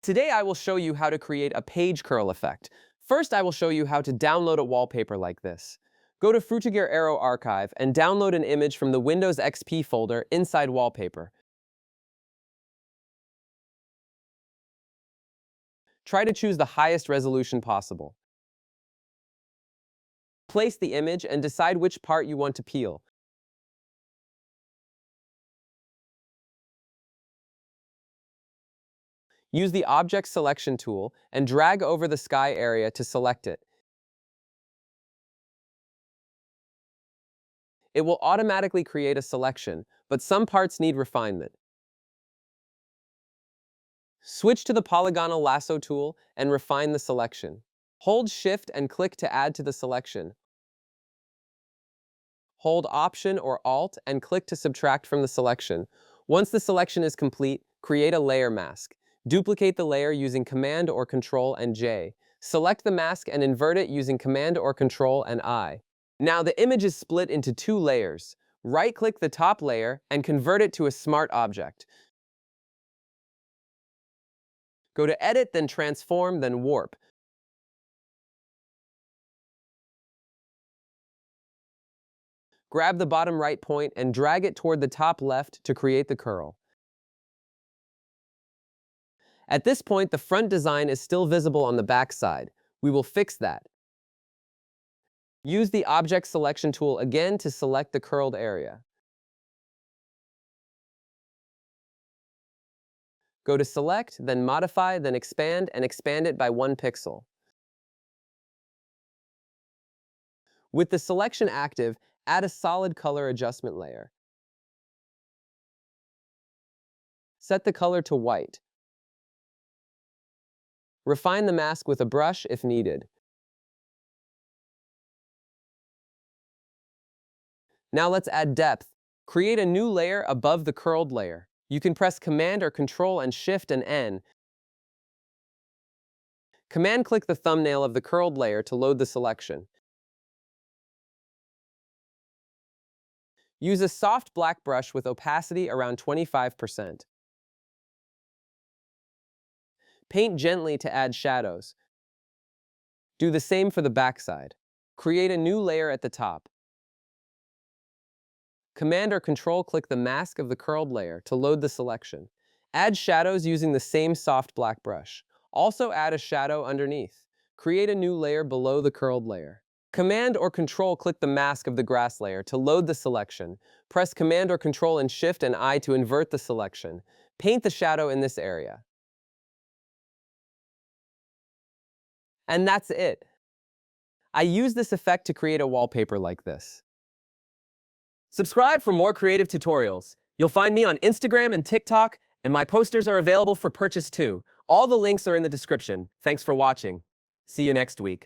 Today I will show you how to create a page curl effect. First, I will show you how to download a wallpaper like this. Go to Frutiger Arrow Archive and download an image from the Windows XP folder inside Wallpaper. Try to choose the highest resolution possible. Place the image and decide which part you want to peel. Use the Object Selection tool and drag over the sky area to select it. It will automatically create a selection, but some parts need refinement. Switch to the polygonal lasso tool and refine the selection. Hold Shift and click to add to the selection. Hold Option or Alt and click to subtract from the selection. Once the selection is complete, create a layer mask. Duplicate the layer using Command or Control and J. Select the mask and invert it using Command or Control and I. Now the image is split into two layers. Right-click the top layer and convert it to a smart object. Go to Edit, then Transform, then Warp. Grab the bottom right point and drag it toward the top left to create the curl. At this point, the front design is still visible on the back side. We will fix that. Use the Object Selection tool again to select the curled area. Go to Select, then Modify, then Expand, and expand it by 1 pixel. With the selection active, add a solid color adjustment layer. Set the color to white. Refine the mask with a brush if needed. Now let's add depth. Create a new layer above the curled layer. You can press Command or Control and Shift and N. Command-click the thumbnail of the curled layer to load the selection. Use a soft black brush with opacity around 25%. Paint gently to add shadows. Do the same for the backside. Create a new layer at the top. Command or Control-click the mask of the curled layer to load the selection. Add shadows using the same soft black brush. Also add a shadow underneath. Create a new layer below the curled layer. Command or Control-click the mask of the grass layer to load the selection. Press Command or Control and Shift and I to invert the selection. Paint the shadow in this area. And that's it. I use this effect to create a wallpaper like this. Subscribe for more creative tutorials. You'll find me on Instagram and TikTok, and my posters are available for purchase too. All the links are in the description. Thanks for watching. See you next week.